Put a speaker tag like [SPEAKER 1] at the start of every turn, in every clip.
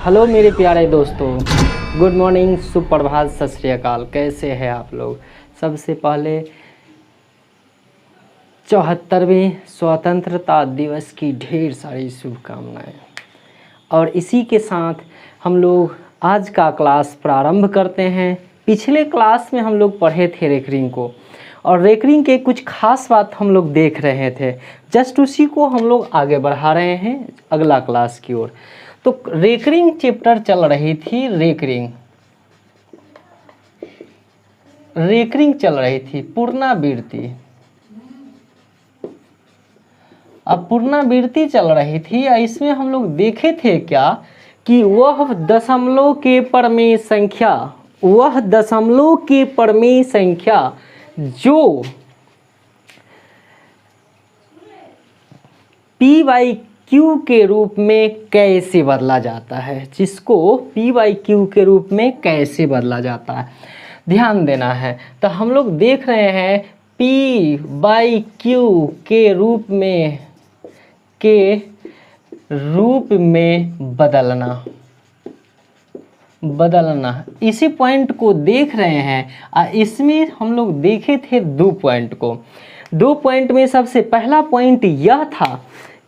[SPEAKER 1] Hello मेरे प्यारे दोस्तों, गुड मॉर्निंग, सुप्रभात, सत श्री अकाल। कैसे हैं आप लोग। सबसे पहले 74वें स्वतंत्रता दिवस की ढेर सारी शुभकामनाएं। और इसी के साथ हम लोग आज का क्लास प्रारंभ करते हैं। पिछले क्लास में हम लोग पढ़े थे रेकरिंग को, और रेकरिंग के कुछ खास बात हम लोग देख रहे थे। जस्ट उसी को हम लोग आगे बढ़ा रहे हैं अगला क्लास की ओर। तो रेकरिंग चैप्टर चल रही थी, रेकरिंग चल रही थी, पुनरावृत्ति। अब पुनरावृत्ति चल रही थी। इसमें हम लोग देखे थे क्या कि वह दशमलव के परमेय संख्या, जो पी बाई क्यू के रूप में कैसे बदला जाता है, जिसको पी बाई क्यू के रूप में कैसे बदला जाता है, ध्यान देना है। तो हम लोग देख रहे हैं पी बाई क्यू के रूप में बदलना इसी पॉइंट को देख रहे हैं। इसमें हम लोग देखे थे 2 पॉइंट को। 2 पॉइंट में सबसे पहला पॉइंट यह था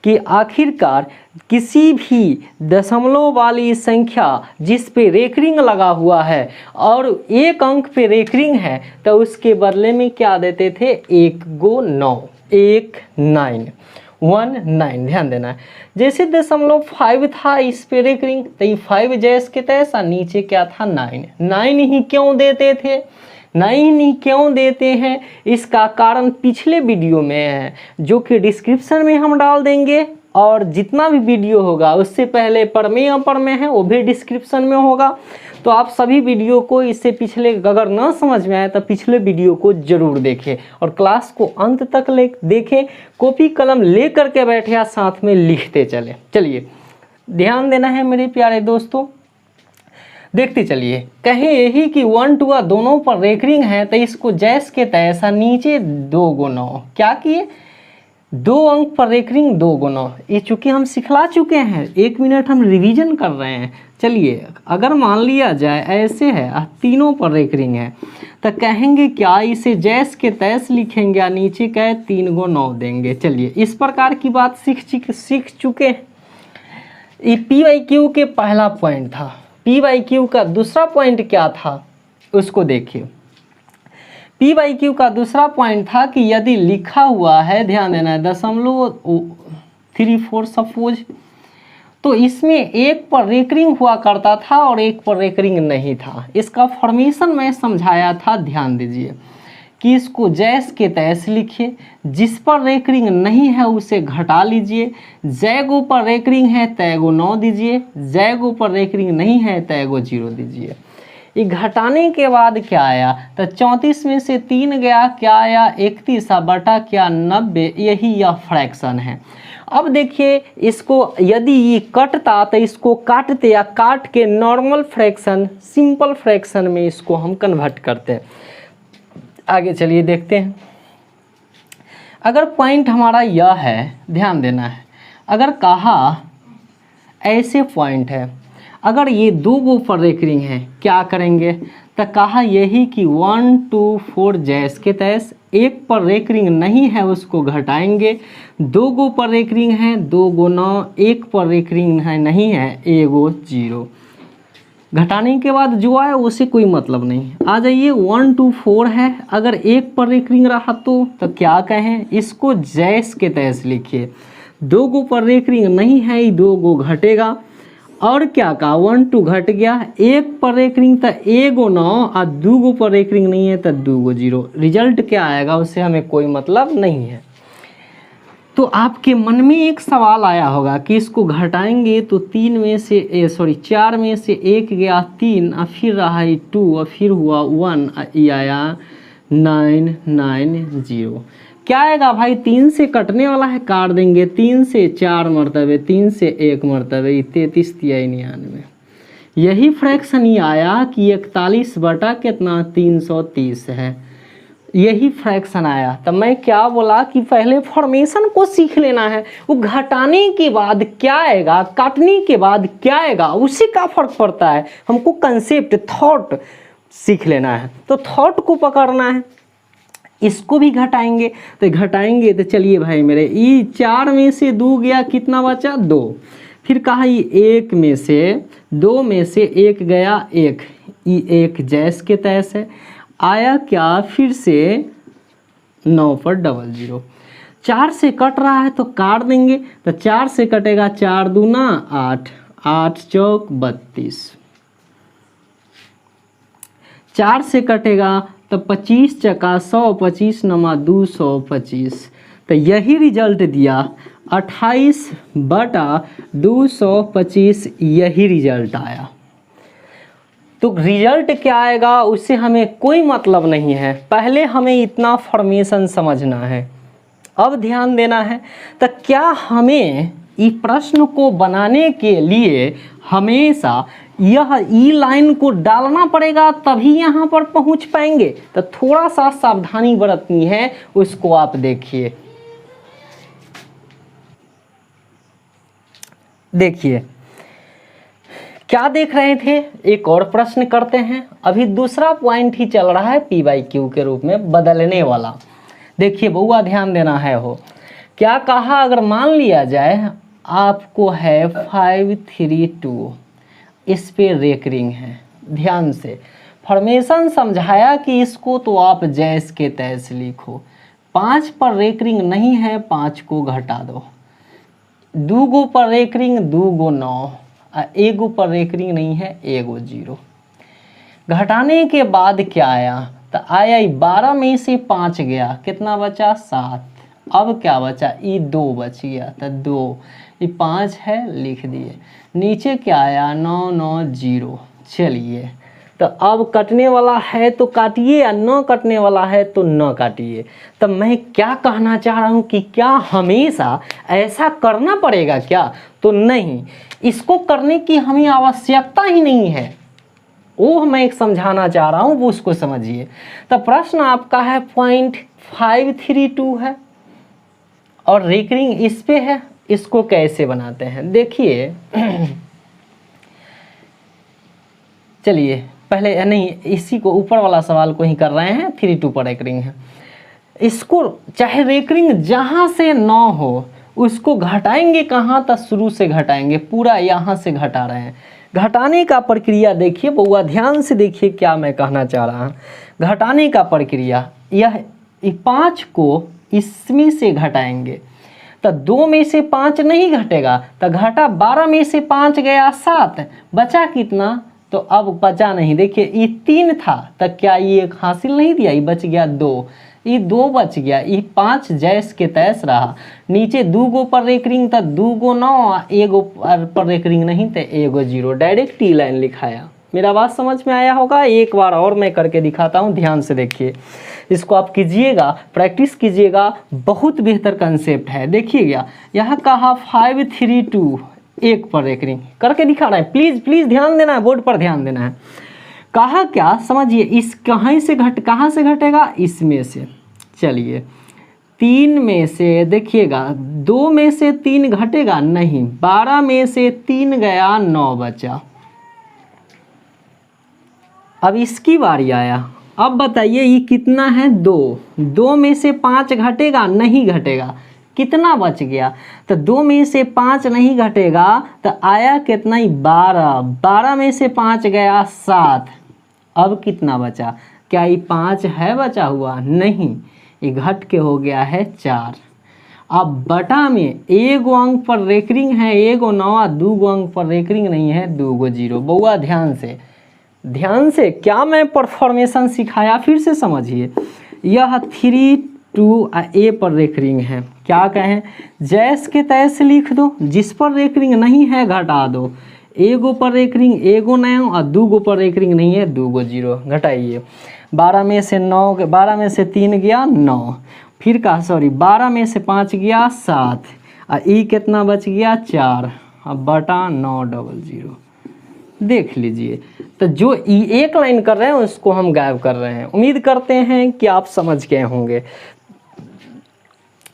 [SPEAKER 1] कि आखिरकार किसी भी दशमलव वाली संख्या जिस पे रेकरिंग लगा हुआ है और 1 अंक पे रेकरिंग है, तो उसके बदले में क्या देते थे, 19। ध्यान देना है। जैसे 0.5 था इस पे रेकरिंग, तो ये 5 जैस के तैसा, नीचे क्या था 9 ही क्यों देते थे, 9 ही क्यों देते हैं, इसका कारण पिछले वीडियो में है, जो कि डिस्क्रिप्शन में हम डाल देंगे। और जितना भी वीडियो होगा उससे पहले प्रमेय अप्रमेय है, वो भी डिस्क्रिप्शन में होगा। तो आप सभी वीडियो को, इससे पिछले अगर न समझ में आए तो पिछले वीडियो को जरूर देखें और क्लास को अंत तक देखें। कॉपी कलम ले करके बैठे या साथ में लिखते चले। चलिए ध्यान देना है मेरे प्यारे दोस्तों, देखते चलिए। कहें यही कि 1 2 दोनों पर रेकरिंग है, तो इसको जैस के तैसा नीचे 2 गुना क्या किए, 2 अंक पर रेकरिंग 2 गुना। ये चूँकि हम सिखला चुके हैं, 1 मिनट हम रिवीजन कर रहे हैं। चलिए अगर मान लिया जाए ऐसे है, तीनों पर रेकरिंग है, तो कहेंगे क्या, इसे जैस के तैस लिखेंगे या नीचे क्या है 3 को 9 देंगे। चलिए इस प्रकार की बात सीख चुके हैं। ये पी बाई क्यू के पहला पॉइंट था। पी बाई क्यू का दूसरा पॉइंट क्या था उसको देखिए। पी बाई क्यू का दूसरा पॉइंट था कि यदि लिखा हुआ है, ध्यान देना है, 0.34 सपोज, तो इसमें 1 पर रेकरिंग हुआ करता था और 1 पर रेकरिंग नहीं था। इसका फॉर्मेशन मैं समझाया था, ध्यान दीजिए कि इसको जैस के तैस लिखिए, जिस पर रेकरिंग नहीं है उसे घटा लीजिए, जैगो पर रेकरिंग है तैगो 9 दीजिए, जैगो पर रेकरिंग नहीं है तैगो 0 दीजिए। ये घटाने के बाद क्या आया, तो 34 में से 3 गया, क्या आया 31 बटा क्या 90, यही यह फ्रैक्शन है। अब देखिए इसको यदि ये कटता तो इसको काटते या काट के नॉर्मल फ्रैक्शन, सिंपल फ्रैक्शन में इसको हम कन्वर्ट करते हैं। आगे चलिए देखते हैं। अगर पॉइंट हमारा यह है, ध्यान देना है, अगर कहा ऐसे पॉइंट है, अगर ये 2 गो पर रेकरिंग है, क्या करेंगे, तो कहा यही कि 1 2 4 जैस के तैस, 1 पर रेकरिंग नहीं है उसको घटाएंगे, 2 गो पर रेकरिंग है 2 गुना, 1 पर रेकरिंग है नहीं है 1 0। घटाने के बाद जो आए उसे कोई मतलब नहीं। आ जाइए 1 2 4 है, अगर 1 पर रेकरिंग रहा तो क्या कहें, इसको जैस के तैस लिखिए। 2 गो पर रेकरिंग नहीं है, 2 गो घटेगा, और क्या कहा 1 2 घट गया, 1 पर रेकरिंग तो 1 9 और 2 गो पर रेकरिंग नहीं है तो 2 0। रिजल्ट क्या आएगा उससे हमें कोई मतलब नहीं है। तो आपके मन में एक सवाल आया होगा कि इसको घटाएंगे तो 4 में से 1 गया 3, और फिर रहा 2, और फिर हुआ 1, ये आया 9 9 0। क्या आएगा भाई, 3 से कटने वाला है, काट देंगे, 3 से 4 मरतबे, 3 से 1 मरतबे, 33 तिहाई 99। यही फ्रैक्शन ही आया कि 41 बटा कितना 330 है। यही फ्रैक्शन आया। तो मैं क्या बोला कि पहले फॉर्मेशन को सीख लेना है, वो घटाने के बाद क्या आएगा, काटने के बाद क्या आएगा, उसी का फर्क पड़ता है। हमको कंसेप्ट थॉट सीख लेना है, तो थॉट को पकड़ना है। इसको भी घटाएंगे, तो घटाएंगे तो चलिए भाई मेरे, ये 4 में से 2 गया, कितना बचा 2। फिर कहा ये 1 में से 2 में से 1 गया 1, ये 1 जैस के तैस है। आया क्या, फिर से 9 पर 00, 4 से कट रहा है तो काट देंगे। तो 4 से कटेगा 4 दूना 8, 8 चौक 32, 4 से कटेगा तो 25 चका 100, 25 नमा 225। तो यही रिजल्ट दिया 28/225, यही रिजल्ट आया। तो रिजल्ट क्या आएगा उससे हमें कोई मतलब नहीं है, पहले हमें इतना फॉर्मेशन समझना है। अब ध्यान देना है, तो क्या हमें इस प्रश्न को बनाने के लिए हमेशा यह ई लाइन को डालना पड़ेगा, तभी यहाँ पर पहुँच पाएंगे। तो थोड़ा सा सावधानी बरतनी है, उसको आप देखिए। देखिए क्या देख रहे थे, एक और प्रश्न करते हैं। अभी दूसरा पॉइंट ही चल रहा है P/Q के रूप में बदलने वाला। देखिए बउआ ध्यान देना है। हो क्या कहा, अगर मान लिया जाए आपको है 532, इस पे रेकरिंग है। ध्यान से फॉर्मेशन समझाया कि इसको तो आप जैस के तैस लिखो। 5 पर रेकरिंग नहीं है, 5 को घटा दो। 2 गो पर रेकरिंग 2 गो 9, 1 गो पर रेकरिंग नहीं है, 1 गो 0। घटाने के बाद क्या आया, तो आया 12 में से 5 गया, कितना बचा 7। अब क्या बचा, ये 2 बच गया, तो 2, ये 5 है लिख दिए। नीचे क्या आया 9 9 0। चलिए तो अब कटने वाला है तो काटिए, या न कटने वाला है तो न काटिए। तब मैं क्या कहना चाह रहा हूँ कि क्या हमेशा ऐसा करना पड़ेगा क्या, तो नहीं, इसको करने की हमें आवश्यकता ही नहीं है। वो मैं एक समझाना चाह रहा हूँ, वो उसको समझिए। तो प्रश्न आपका है 0.532 है और रेकरिंग इस पे है, इसको कैसे बनाते हैं देखिए। चलिए पहले नहीं, इसी को ऊपर वाला सवाल को ही कर रहे हैं। 32 पर रेकरिंग है, इसको चाहे रेकरिंग जहाँ से 9 हो उसको घटाएंगे कहाँ, तक शुरू से घटाएंगे, पूरा यहाँ से घटा रहे हैं। घटाने का प्रक्रिया देखिए बउआ, ध्यान से देखिए क्या मैं कहना चाह रहा हूँ। घटाने का प्रक्रिया यह 5 को इसमें से घटाएंगे, तो 2 में से 5 नहीं घटेगा, तो घटा 12 में से 5 गया 7, बचा कितना, तो अब बचा नहीं। देखिए ये 3 था, तब क्या ये 1 हासिल नहीं दिया, ये बच गया 2, ये 2 बच गया, ये 5 जैस के तैस रहा। नीचे 2 गो पर रेकरिंग, तो 2 गो 9, 1 गो पर रेकरिंग नहीं, तो 1 गो 0, डायरेक्ट टी लाइन लिखाया। मेरा बात समझ में आया होगा। एक बार और मैं करके दिखाता हूँ, ध्यान से देखिए। इसको आप कीजिएगा, प्रैक्टिस कीजिएगा, बहुत बेहतर कंसेप्ट है। देखिएगा यहाँ कहा 532, 1 पर रेकरिंग करके दिखाना है। प्लीज़ प्लीज़ ध्यान देना है, बोर्ड पर ध्यान देना है। कहा क्या समझिए, इस कहाँ से घटेगा, इसमें से। चलिए 3 में से देखिएगा, 2 में से 3 घटेगा नहीं, 12 में से 3 गया, 9 बचा। अब इसकी बारी आया। अब बताइए ये कितना है, 2 में से 5 घटेगा नहीं घटेगा, कितना बच गया, तो 2 में से 5 नहीं घटेगा, तो आया कितना ही 12 में से 5 गया 7। अब कितना बचा, क्या ये 5 है बचा हुआ, नहीं, ये घट के हो गया है 4। अब बटा में 1 गो अंक पर रेकरिंग है, 1 गो 9, 2 गो अंक पर रेकरिंग नहीं है, 2 गो 0। बउआ ध्यान से क्या मैं परफॉर्मेशन सिखाया, फिर से समझिए। यह 3 A पर रेकरिंग है, क्या कहें, जैस के तैस लिख दो, जिस पर रेकरिंग नहीं है घटा दो। 1 गो पर रेकरिंग 1 गो 9 और 2 गो पर रेकरिंग नहीं है, 2 गो 0, घटाइए। 12 में से 3 गया 9, फिर का 12 में से 5 गया 7, और ई कितना बच गया 4, अब बटा 900। देख लीजिए। तो जो एक लाइन कर रहे हैं उसको हम गायब कर रहे हैं। उम्मीद करते हैं कि आप समझ गए होंगे,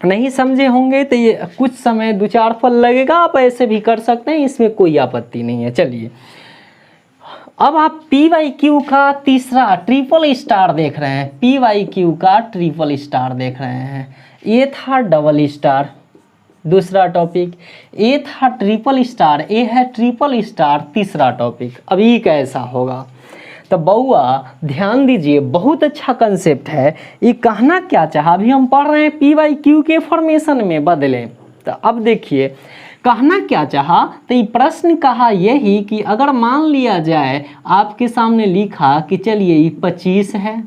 [SPEAKER 1] नहीं समझे होंगे तो ये कुछ समय 2-4 पल लगेगा, आप ऐसे भी कर सकते हैं, इसमें कोई आपत्ति नहीं है। चलिए अब आप PYQ का तीसरा ट्रिपल स्टार देख रहे हैं, PYQ का ट्रिपल स्टार देख रहे हैं। ये था डबल स्टार, दूसरा टॉपिक। ये था ट्रिपल स्टार, ये है ट्रिपल स्टार, तीसरा टॉपिक। अभी कैसा होगा तो बउआ ध्यान दीजिए, बहुत अच्छा कंसेप्ट है। ये कहना क्या चाहा, अभी हम पढ़ रहे हैं PYQ के फॉर्मेशन में बदलें। तो अब देखिए कहना क्या चाहा, तो ये प्रश्न कहा यही कि अगर मान लिया जाए आपके सामने लिखा कि चलिए ये 25 है,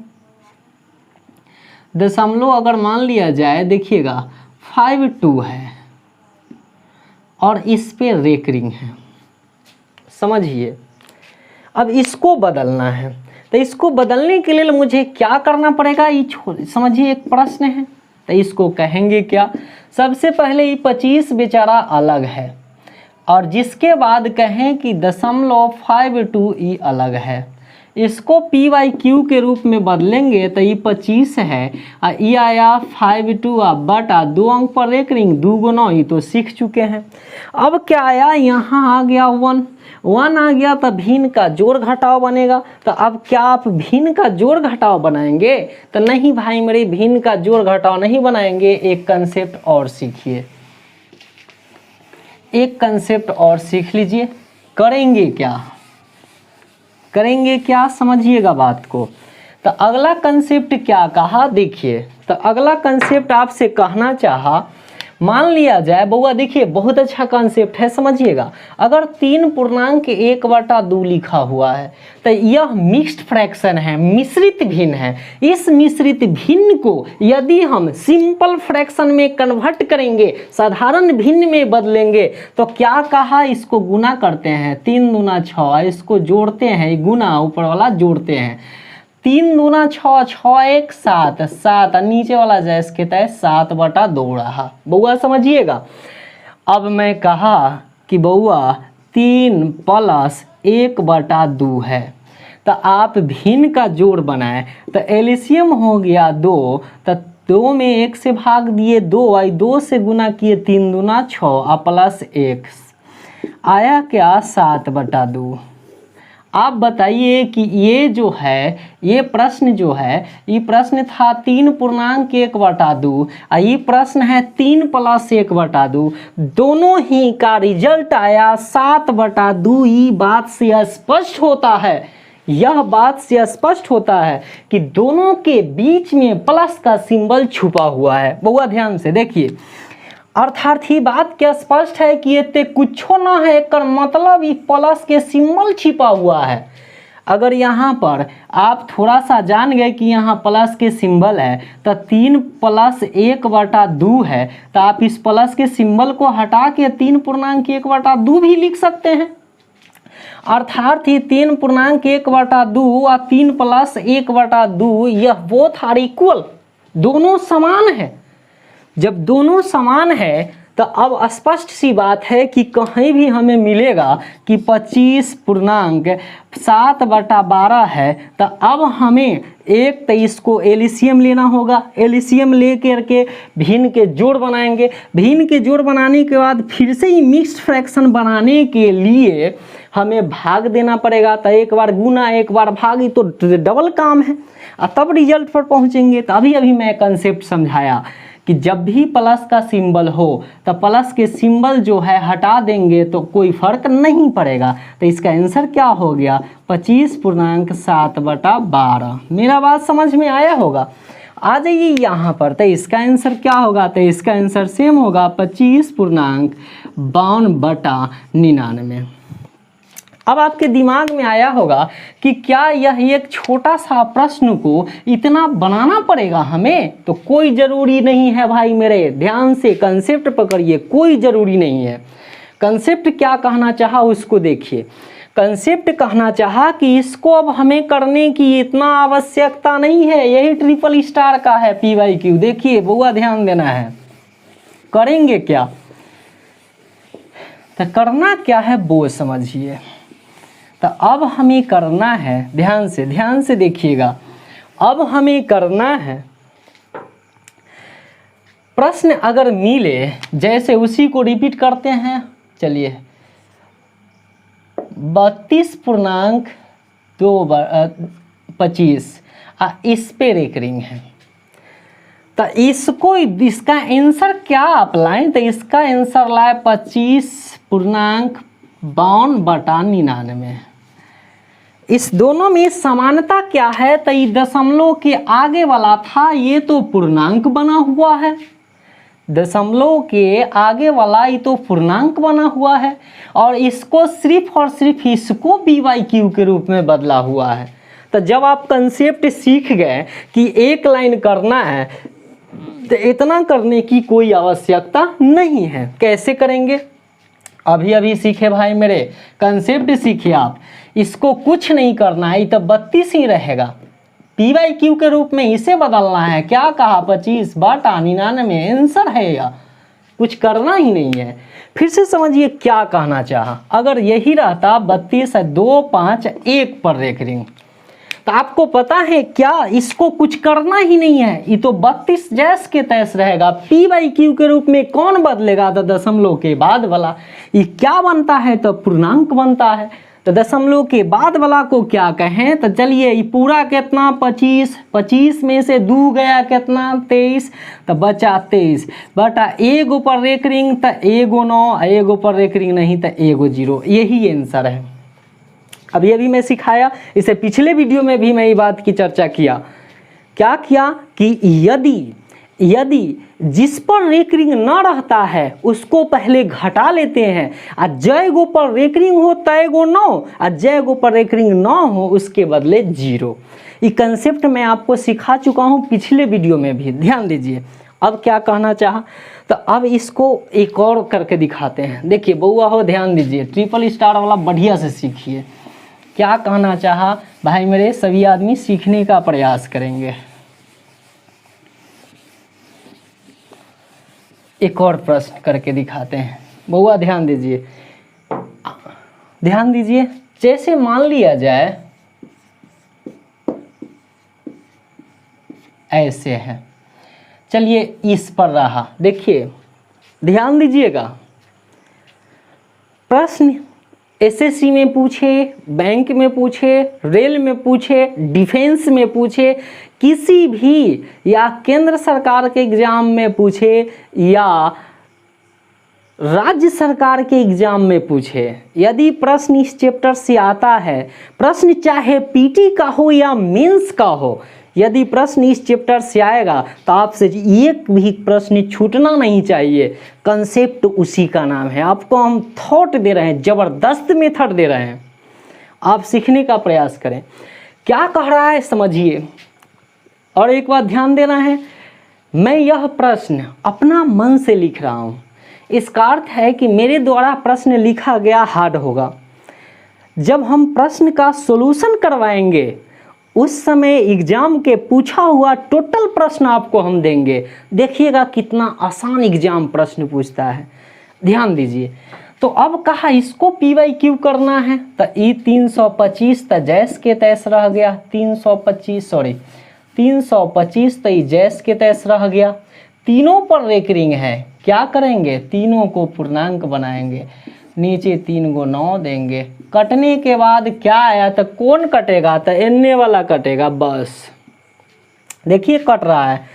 [SPEAKER 1] दशमलव अगर मान लिया जाए, देखिएगा 52 है और इस पे रेकरिंग है, समझिए। अब इसको बदलना है, तो इसको बदलने के लिए मुझे क्या करना पड़ेगा, ये समझिए एक प्रश्न है। तो इसको कहेंगे क्या, सबसे पहले ये 25 बेचारा अलग है, और जिसके बाद कहें कि 0.52 ये अलग है। इसको PYQ के रूप में बदलेंगे तो ये 25 है, और ये आया 52 बटा 2 अंक पर रेकरिंग, 2 गुना, ये तो सीख चुके हैं। अब क्या आया, यहाँ आ गया 1 आ गया, तो भिन्न का जोड़ घटाव बनेगा। तो अब क्या आप भिन्न का जोड़ घटाव बनाएंगे, तो नहीं भाई मेरे, भिन्न का जोड़ घटाव नहीं बनाएंगे। एक कंसेप्ट और सीखिए, एक कंसेप्ट और सीख लीजिए। करेंगे क्या समझिएगा बात को। तो अगला कंसेप्ट क्या कहा, देखिए। तो अगला कंसेप्ट आपसे कहना चाहा, मान लिया जाए बउआ, देखिए बहुत अच्छा कॉन्सेप्ट है, समझिएगा। अगर 3.1/2 लिखा हुआ है तो यह मिक्स्ड फ्रैक्शन है, मिश्रित भिन्न है। इस मिश्रित भिन्न को यदि हम सिंपल फ्रैक्शन में कन्वर्ट करेंगे, साधारण भिन्न में बदलेंगे, तो क्या कहा, इसको गुना करते हैं, 3 दूना 6, इसको जोड़ते हैं, गुना ऊपर वाला जोड़ते हैं, 3 दूना 6, 6 1 7, 7 नीचे वाला जैस के तय 7/2 रहा। बउआ समझिएगा। अब मैं कहा कि बउआ 3 + 1/2 है, तो आप भिन्न का जोड़ बनाए, तो एलसीएम हो गया 2, तो 2 में 1 से भाग दिए 2, आई 2 से गुना किए, 3 दूना 6 प्लस 1 आया क्या, 7/2। आप बताइए कि ये जो है, ये प्रश्न जो है, ये प्रश्न था 3.1/2, और ये प्रश्न है 3 + 1/2। दोनों ही का रिजल्ट आया 7/2। ये बात से स्पष्ट होता है, यह बात से स्पष्ट होता है कि दोनों के बीच में प्लस का सिंबल छुपा हुआ है। बउआ ध्यान से देखिए, अर्थात ही बात क्या स्पष्ट है कि ये कुछो ना है, कर मतलब ये प्लस के सिंबल छिपा हुआ है। अगर यहाँ पर आप थोड़ा सा जान गए कि यहाँ प्लस के सिंबल है, तो 3 + 1/2 है, तो आप इस प्लस के सिंबल को हटा के 3.1/2 भी लिख सकते हैं। अर्थात ही 3.1/2 और 3 + 1/2 यह बोथ आर इक्वल, दोनों समान है। जब दोनों समान है तो अब स्पष्ट सी बात है कि कहीं भी हमें मिलेगा कि 25.7/12 है, तो अब हमें एक तो इसको एलसीएम लेना होगा। एलसीएम ले करके भिन्न के जोड़ बनाएंगे। भिन्न के जोड़ बनाने के बाद फिर से ही मिक्स्ड फ्रैक्शन बनाने के लिए हमें भाग देना पड़ेगा। तो एक बार गुना एक बार भाग, तो डबल काम है, और तब रिजल्ट पर पहुंचेंगे। तो अभी मैं कंसेप्ट समझाया कि जब भी प्लस का सिंबल हो तो प्लस के सिंबल जो है हटा देंगे तो कोई फर्क नहीं पड़ेगा। तो इसका आंसर क्या हो गया, 25.7/12। मेरा बात समझ में आया होगा। आ जाइए यहाँ पर, तो इसका आंसर क्या होगा, तो इसका आंसर सेम होगा 25.52/99। अब आपके दिमाग में आया होगा कि क्या यह एक छोटा सा प्रश्न को इतना बनाना पड़ेगा हमें, तो कोई ज़रूरी नहीं है भाई मेरे। ध्यान से कंसेप्ट पकड़िए, कोई ज़रूरी नहीं है। कंसेप्ट क्या कहना चाहा उसको देखिए। कंसेप्ट कहना चाहा कि इसको अब हमें करने की इतना आवश्यकता नहीं है, यही ट्रिपल स्टार का है PYQ। देखिए बुआ ध्यान देना है, करेंगे क्या, तो करना क्या है वो समझिए। तो अब हमें करना है, ध्यान से देखिएगा, अब हमें करना है, प्रश्न अगर मिले जैसे उसी को रिपीट करते हैं। चलिए 32.25 इस पे रेकरिंग है, तो इसको इसका आंसर क्या आप लाएं, तो इसका आंसर लाए 25.52/99। इस दोनों में समानता क्या है, तो ये दशमलव के आगे वाला था, ये तो पूर्णांक बना हुआ है, दशमलव के आगे वाला ये तो पूर्णांक बना हुआ है, और इसको सिर्फ और सिर्फ इसको p/q के रूप में बदला हुआ है। तो जब आप कंसेप्ट सीख गए कि एक लाइन करना है, तो इतना करने की कोई आवश्यकता नहीं है। कैसे करेंगे, अभी सीखे भाई मेरे, कंसेप्ट सीखे आप, इसको कुछ नहीं करना है, ये तो 32 ही रहेगा, p/q के रूप में इसे बदलना है। क्या कहा, 25/99 आंसर है, या कुछ करना ही नहीं है। फिर से समझिए क्या कहना चाहा, अगर यही रहता 32 2 5 1 पर रेकरिंग, तो आपको पता है क्या, इसको कुछ करना ही नहीं है, ये तो 32 जैस के तैस रहेगा। p/q के रूप में कौन बदलेगा, तो दशमलव के बाद वाला। ये क्या बनता है, तो पूर्णांक बनता है। तो दशमलव के बाद वाला को क्या कहें, तो चलिए ये पूरा कितना 25 में से 2 गया कितना 23, तो बचा 23 बटा एगो पर रेकरिंग, तो एगो 9, एगो पर रेकरिंग नहीं तो एगो 0, यही आंसर है। अब ये भी मैं सिखाया, इसे पिछले वीडियो में भी मैं ये बात की चर्चा किया। क्या किया कि यदि जिस पर रेकरिंग ना रहता है उसको पहले घटा लेते हैं, और जय गो पर रेकरिंग हो तय गो 9, और जय गो पर रेकरिंग ना हो उसके बदले 0। ये कंसेप्ट मैं आपको सिखा चुका हूँ पिछले वीडियो में भी, ध्यान दीजिए। अब क्या कहना चाहा, तो अब इसको एक और करके दिखाते हैं। देखिए बउआ हो, ध्यान दीजिए, ट्रिपल स्टार वाला बढ़िया से सीखिए। क्या कहना चाहा भाई मेरे, सभी आदमी सीखने का प्रयास करेंगे। एक और प्रश्न करके दिखाते हैं, बउआ ध्यान दीजिए, जैसे मान लिया जाए ऐसे है, चलिए इस पर रहा। देखिए ध्यान दीजिएगा, प्रश्न एसएससी में पूछे, बैंक में पूछे, रेल में पूछे, डिफेंस में पूछे, किसी भी या केंद्र सरकार के एग्जाम में पूछे या राज्य सरकार के एग्जाम में पूछे, यदि प्रश्न इस चैप्टर से आता है, प्रश्न चाहे पीटी का हो या मेंस का हो, यदि प्रश्न इस चैप्टर से आएगा तो आपसे एक भी प्रश्न छूटना नहीं चाहिए। कंसेप्ट उसी का नाम है, आपको हम थॉट दे रहे हैं, ज़बरदस्त मेथड दे रहे हैं, आप सीखने का प्रयास करें। क्या कह रहा है समझिए, और एक बात ध्यान देना है, मैं यह प्रश्न अपना मन से लिख रहा हूँ, इसका अर्थ है कि मेरे द्वारा प्रश्न लिखा गया हार्ड होगा। जब हम प्रश्न का सॉल्यूशन करवाएंगे उस समय एग्जाम के पूछा हुआ टोटल प्रश्न आपको हम देंगे। देखिएगा कितना आसान एग्जाम प्रश्न पूछता है, ध्यान दीजिए। तो अब कहा इसको p/q करना है, तो ई 325 तो जैस के तैस रह गया, 325 तो ये जैस के तैस रह गया। तीनों पर रेकरिंग है, क्या करेंगे, तीनों को पूर्णांक बनाएंगे, नीचे 3 को 9 देंगे। कटने के बाद क्या आया, तो कौन कटेगा, तो एने वाला कटेगा, बस देखिए कट रहा है,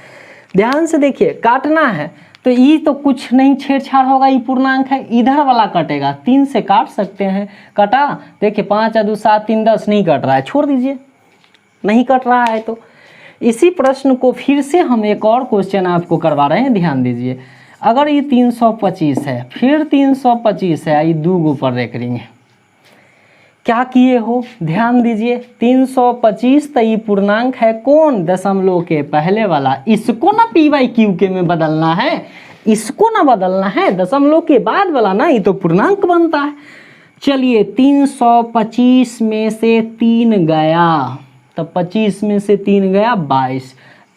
[SPEAKER 1] ध्यान से देखिए, काटना है तो ये तो कुछ नहीं छेड़छाड़ होगा, ये पूर्णांक है, इधर वाला कटेगा, 3 से काट सकते हैं, कटा। देखिए 5 × 2 = 7 3 10 नहीं कट रहा है, छोड़ दीजिए, नहीं कट रहा है। तो इसी प्रश्न को फिर से हम एक और क्वेश्चन आपको करवा रहे हैं, ध्यान दीजिए। अगर ये 325 है, फिर 325 है, ये 2 गो पर रेकरिंग है, क्या किए हो, ध्यान दीजिए। 325 तो ये पूर्णांक है, कौन, दशमलव के पहले वाला, इसको ना p/q के में बदलना है, इसको ना बदलना है, दशमलव के बाद वाला ना, ये तो पूर्णांक बनता है। चलिए 325 में से 3 गया, तो 25 में से 3 गया 22,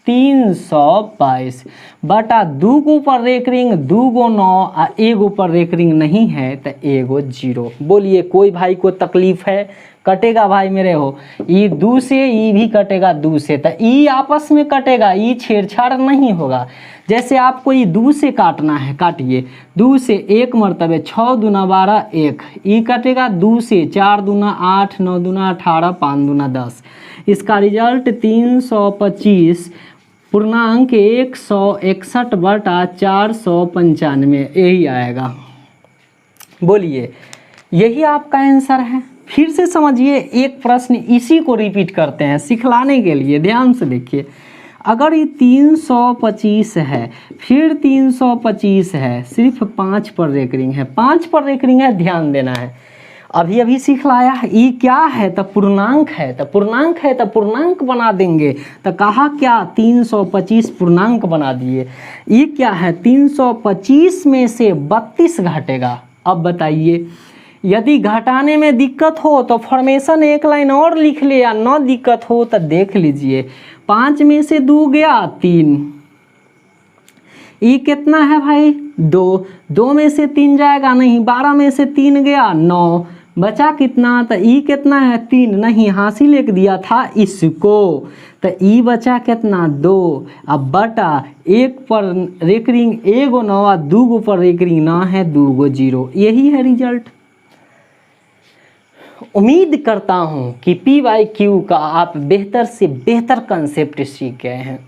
[SPEAKER 1] 322 बटा 2 के ऊपर रेकरिंग 2 गो 9 आ 1 ऊपर रेकरिंग नहीं है तो 1 गो 0। बोलिए कोई भाई को तकलीफ है? कटेगा भाई मेरे हो, ई 2 से ई भी कटेगा 2 से, तो ई आपस में कटेगा, ई छेड़छाड़ नहीं होगा। जैसे आपको ये 2 से काटना है, काटिए 2 से 1 मरतबे 6 दूना 12 1, ई कटेगा 2 से 4 दूना 8 9 दूना 18 5 दूना 10। इसका रिजल्ट 325 पूर्णांक 161 बटा 495 यही आएगा। बोलिए यही आपका आंसर है। फिर से समझिए, एक प्रश्न इसी को रिपीट करते हैं सिखलाने के लिए, ध्यान से देखिए। अगर ये 325 है, फिर 325 है, सिर्फ 5 पर रेकरिंग है, 5 पर रेकरिंग है, ध्यान देना है। अभी अभी सिखलाया, ये क्या है? तो पूर्णांक है, तो पूर्णांक है तो पूर्णांक बना देंगे। तो कहा क्या? 325 पूर्णांक बना दिए। ये क्या है? 325 में से 32 घटेगा। अब बताइए, यदि घटाने में दिक्कत हो तो फॉर्मेशन एक लाइन और लिख ले, या न दिक्कत हो तो देख लीजिए। 5 में से 2 गया 3, ये कितना है भाई? 2, 2 में से 3 जाएगा नहीं, 12 में से 3 गया 9, बचा कितना? तो ई कितना है? 3 नहीं, हासिल लिख दिया था इसको, तो ई बचा कितना? 2। अब बटा 1 पर रेकरिंग 1 गो 9, 2 गो पर रेकरिंग ना है, 2 गो 0। यही है रिजल्ट। उम्मीद करता हूँ कि PYQ का आप बेहतर से बेहतर कंसेप्ट सीख गए हैं।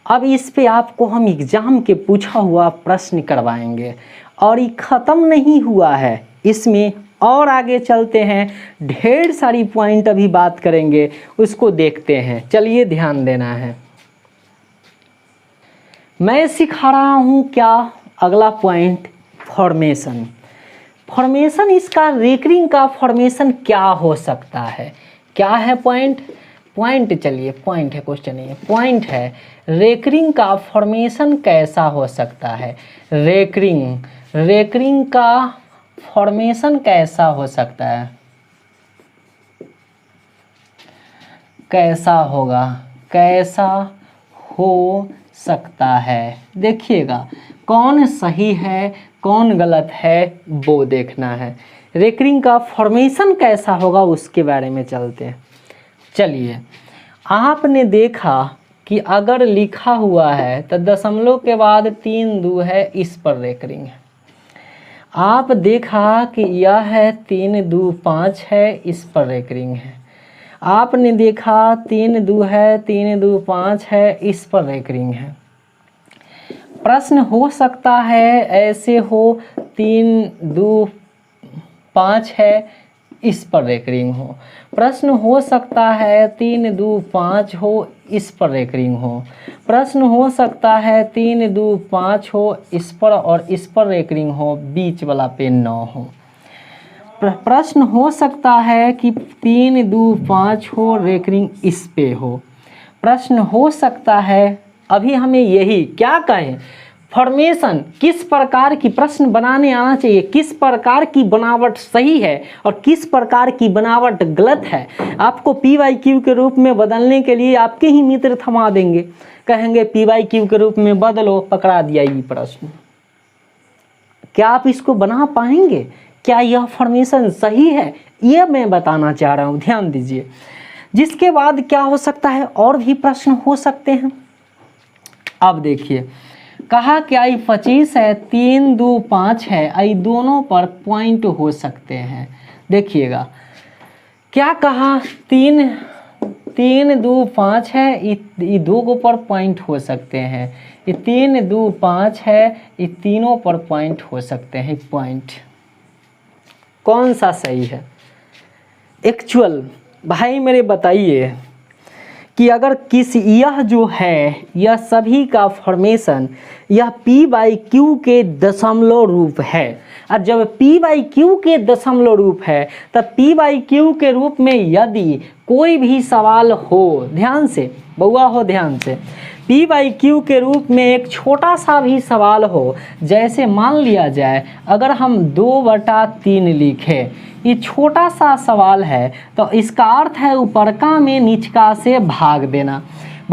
[SPEAKER 1] अब इस पे आपको हम एग्ज़ाम के पूछा हुआ प्रश्न करवाएंगे, और ये ख़त्म नहीं हुआ है, इसमें और आगे चलते हैं, ढेर सारी पॉइंट अभी बात करेंगे, उसको देखते हैं। चलिए ध्यान देना है। मैं सिखा रहा हूँ क्या? अगला पॉइंट फॉर्मेशन। फॉर्मेशन, इसका रेकरिंग का फॉर्मेशन क्या हो सकता है? क्या है पॉइंट? पॉइंट चलिए, पॉइंट है, क्वेश्चन नहीं है, पॉइंट है रेकरिंग का फॉर्मेशन कैसा हो सकता है? रेकरिंग का फॉर्मेशन कैसा हो सकता है? कैसा होगा? कैसा हो सकता है? देखिएगा कौन सही है कौन गलत है वो देखना है। रेकरिंग का फॉर्मेशन कैसा होगा उसके बारे में चलते हैं। चलिए, आपने देखा कि अगर लिखा हुआ है तो दशमलव के बाद 3 2 है, इस पर रेकरिंग है। आप देखा कि यह है 3 2 5 है, इस पर रेकरिंग है। आपने देखा 3 2 है, 3 2 5 है, इस पर रेकरिंग है। प्रश्न हो सकता है ऐसे हो 3 2 5 है, इस पर रेकरिंग हो। प्रश्न हो सकता है 3 2 5 हो, इस पर रेकरिंग हो। प्रश्न हो सकता है 3 2 5 हो, इस पर और इस पर रेकरिंग हो, बीच वाला पे 9 हो। प्रश्न हो सकता है कि 3 2 5 हो, रेकरिंग इस पे हो। प्रश्न हो सकता है, अभी हमें यही क्या कहें, फॉर्मेशन किस प्रकार की प्रश्न बनाने आना चाहिए, किस प्रकार की बनावट सही है और किस प्रकार की बनावट गलत है, आपको PYQ के रूप में बदलने के लिए आपके ही मित्र थमा देंगे, कहेंगे PYQ के रूप में बदलो, पकड़ा दिया ये प्रश्न। क्या आप इसको बना पाएंगे? क्या यह फॉर्मेशन सही है? ये मैं बताना चाह रहा हूँ, ध्यान दीजिए। जिसके बाद क्या हो सकता है, और भी प्रश्न हो सकते हैं। अब देखिए, कहा क्या ये 25 है, 3 2 5 है, ये दोनों पर पॉइंट हो सकते हैं। देखिएगा क्या कहा, 3 2 5 है, ये 2 को पर पॉइंट हो सकते हैं। ये 3 2 5 है, ये तीनों पर पॉइंट हो सकते हैं। पॉइंट कौन सा सही है एक्चुअल? भाई मेरे बताइए कि अगर यह जो है, यह सभी का फॉर्मेशन यह PYQ के दशमलव रूप है, और जब PYQ के दशमलव रूप है तब PYQ के रूप में यदि कोई भी सवाल हो, ध्यान से बउआ हो, ध्यान से, PYQ के रूप में एक छोटा सा भी सवाल हो, जैसे मान लिया जाए अगर हम 2/3 लिखें, ये छोटा सा सवाल है तो इसका अर्थ है ऊपरका में निचका से भाग देना।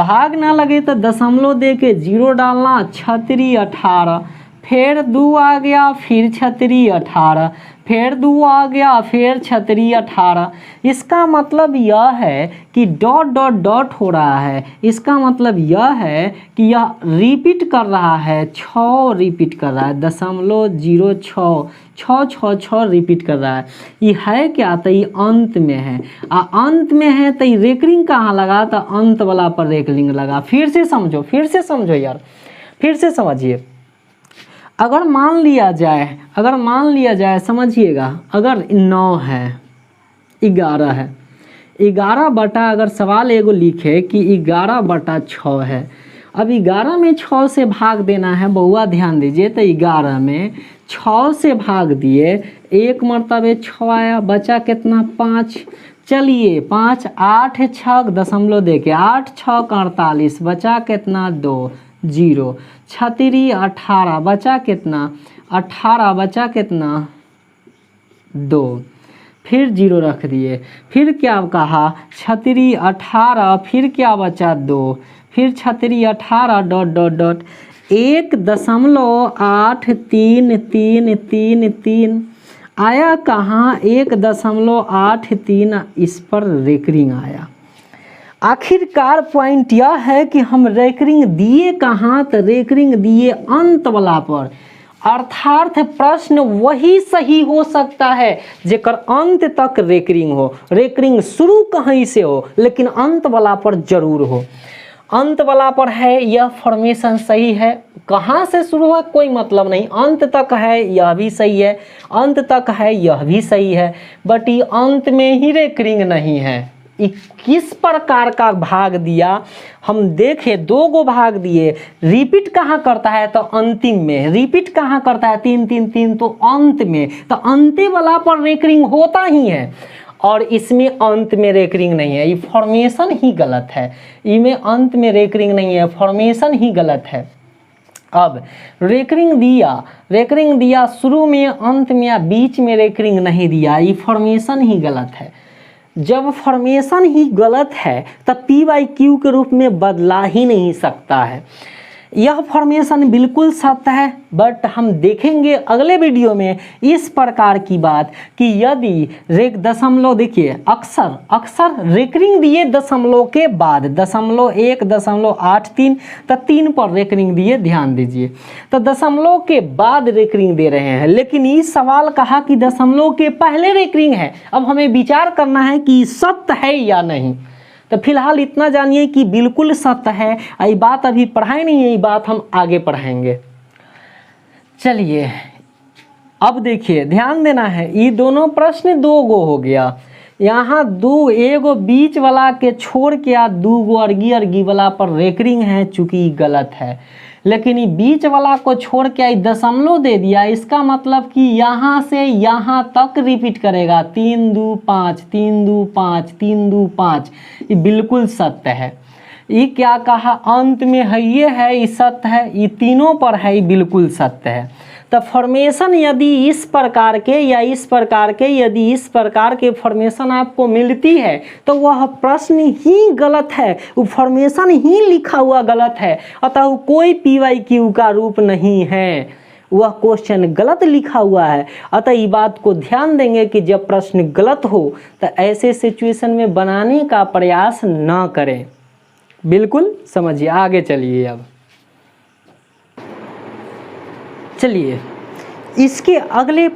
[SPEAKER 1] भाग ना लगे तो दशमलव दे के 0 डालना, 6 18, फिर 2 आ गया, फिर 6 18, फिर 2 आ गया, फिर 6 18। इसका मतलब यह है कि डॉट डॉट डॉट हो रहा है, इसका मतलब यह है कि यह रिपीट कर रहा है, 6 रिपीट कर रहा है, 0.06 6 6 6 रिपीट कर रहा है। ये है क्या? तो ये अंत में है, अंत में है तो ये रेकरिंग कहाँ लगा? तो अंत वाला पर रेकरिंग लगा। फिर से समझो यार, फिर से समझिए। अगर मान लिया जाए समझिएगा, अगर 9 है, 11 है, 11 बटा, अगर सवाल एगो लिखे कि 11/6 है, अब 11 में 6 से भाग देना है बउआ, ध्यान दीजिए। तो 11 में 6 से भाग दिए, 1 मरतबे 6 आया, बचा कितना? 5। चलिए 5 8 6 दशमलव दे के 8 6 48, बचा कितना? 2 0। 6 18, बचा कितना? 18, बचा कितना? 2। फिर 0 रख दिए, फिर क्या कहा? 6 18, फिर क्या बचा? 2, फिर 6 18 डॉट डॉट डॉट 1.83333 आया कहाँ? 1.833, इस पर रेकरिंग आया। आखिरकार पॉइंट यह है कि हम रेकरिंग दिए कहाँ? तो रेकरिंग दिए अंत वाला पर, अर्थात प्रश्न वही सही हो सकता है जेकर अंत तक रेकरिंग हो। रेकरिंग शुरू कहीं से हो लेकिन अंत वाला पर जरूर हो। अंत वाला पर है, यह फॉर्मेशन सही है। कहाँ से शुरू है कोई मतलब नहीं, अंत तक है यह भी सही है, अंत तक है यह भी सही है, बट ये अंत में ही रेकरिंग नहीं है। किस प्रकार का भाग दिया हम देखें, 2 गो भाग दिए। रिपीट कहाँ करता है? तो अंतिम में। रिपीट कहाँ करता है? 3 3 3, तो अंत में। तो अंते वाला पर रेकरिंग होता ही है, और इसमें अंत में रेकरिंग नहीं है। ये फॉर्मेशन ही गलत है, इसमें अंत में रेकरिंग नहीं है, फॉर्मेशन ही गलत है। अब रेकरिंग दिया शुरू में, अंत में या बीच में रेकरिंग नहीं दिया, ये फॉर्मेशन ही गलत है। जब फॉर्मेशन ही गलत है तब P/Q के रूप में बदला ही नहीं सकता है। यह फॉर्मेशन बिल्कुल सत्य है, बट हम देखेंगे अगले वीडियो में इस प्रकार की बात कि यदि दशमलव, देखिए अक्सर रेकरिंग दिए दशमलव के बाद, 0.1.83, तो 3 पर रेकरिंग दिए, ध्यान दीजिए। तो दशमलव के बाद रेकरिंग दे रहे हैं, लेकिन इस सवाल कहा कि दशमलव के पहले रेकरिंग है। अब हमें विचार करना है कि सत्य है या नहीं। तो फिलहाल इतना जानिए कि बिल्कुल सत्य है। ये बात अभी पढ़ाई नहीं है, ये बात हम आगे पढ़ाएंगे। चलिए अब देखिए, ध्यान देना है, ये दोनों प्रश्न 2 गो हो गया। यहाँ 2 एगो बीच वाला के छोड़ के 2 गो अर्गी वाला पर रेकरिंग है, चूँकि गलत है। लेकिन ये बीच वाला को छोड़ के दशमलव दे दिया, इसका मतलब कि यहाँ से यहाँ तक रिपीट करेगा, 3 2 5 3 2 5 3 2 5। ये बिल्कुल सत्य है। ये क्या कहा? अंत में है, ये है, ये सत्य है, ये तीनों पर है, ये बिल्कुल सत्य है। तो फॉर्मेशन यदि इस प्रकार के या इस प्रकार के, यदि इस प्रकार के फॉर्मेशन आपको मिलती है तो वह प्रश्न ही गलत है, वो फॉर्मेशन ही लिखा हुआ गलत है, अतः वो कोई P/Q का रूप नहीं है, वह क्वेश्चन गलत लिखा हुआ है। अतः ये बात को ध्यान देंगे कि जब प्रश्न गलत हो तो ऐसे सिचुएशन में बनाने का प्रयास न करें। बिल्कुल समझिए। आगे चलिए। अब चलिए इसके अगले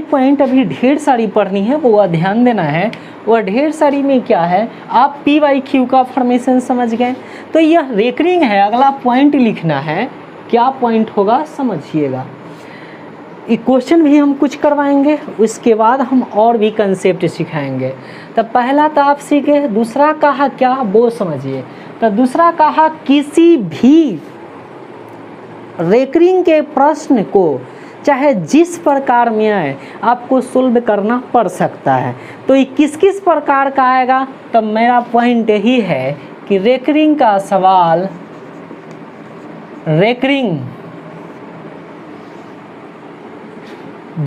[SPEAKER 1] पॉइंट अभी ढेर सारी पढ़नी है, वो ध्यान देना है। वह ढेर सारी में क्या है, आप P/Q का फॉर्मेशन समझ गए, तो यह रेकरिंग है। अगला पॉइंट लिखना है, क्या पॉइंट होगा समझिएगा। ये क्वेश्चन भी हम कुछ करवाएंगे, उसके बाद हम और भी कंसेप्ट सिखाएंगे। तो पहला तो आप सीखे, दूसरा कहा क्या वो समझिए। तो दूसरा कहा किसी भी रेकरिंग के प्रश्न को चाहे जिस प्रकार में आए आपको सोल्व करना पड़ सकता है। तो ये किस किस प्रकार का आएगा, तो मेरा पॉइंट यही है कि रेकरिंग का सवाल, रेकरिंग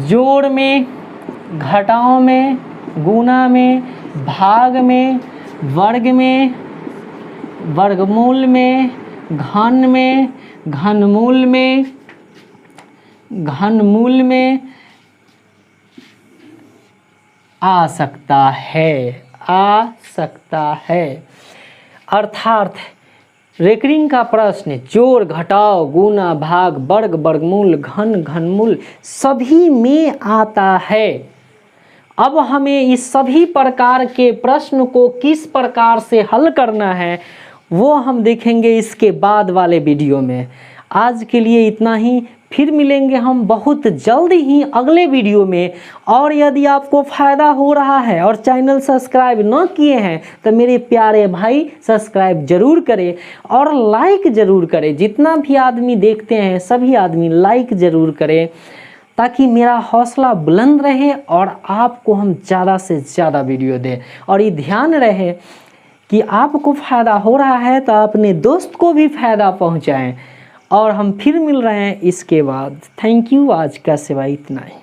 [SPEAKER 1] जोड़ में, घटाव में, गुणा में, भाग में, वर्ग में, वर्गमूल में, घन में, घनमूल में, घनमूल में आ सकता है, आ सकता है। अर्थात रेकरिंग का प्रश्न जोड़, घटाव, गुना, भाग, वर्ग, वर्गमूल, घन, घनमूल सभी में आता है। अब हमें इस सभी प्रकार के प्रश्न को किस प्रकार से हल करना है वो हम देखेंगे इसके बाद वाले वीडियो में। आज के लिए इतना ही, फिर मिलेंगे हम बहुत जल्द ही अगले वीडियो में। और यदि आपको फ़ायदा हो रहा है और चैनल सब्सक्राइब न किए हैं तो मेरे प्यारे भाई सब्सक्राइब जरूर करें और लाइक ज़रूर करें। जितना भी आदमी देखते हैं सभी आदमी लाइक ज़रूर करें ताकि मेरा हौसला बुलंद रहे और आपको हम ज़्यादा से ज़्यादा वीडियो दें। और ये ध्यान रहे कि आपको फ़ायदा हो रहा है तो अपने दोस्त को भी फ़ायदा पहुंचाएं। और हम फिर मिल रहे हैं इसके बाद। थैंक यू, आज का सिवा इतना ही।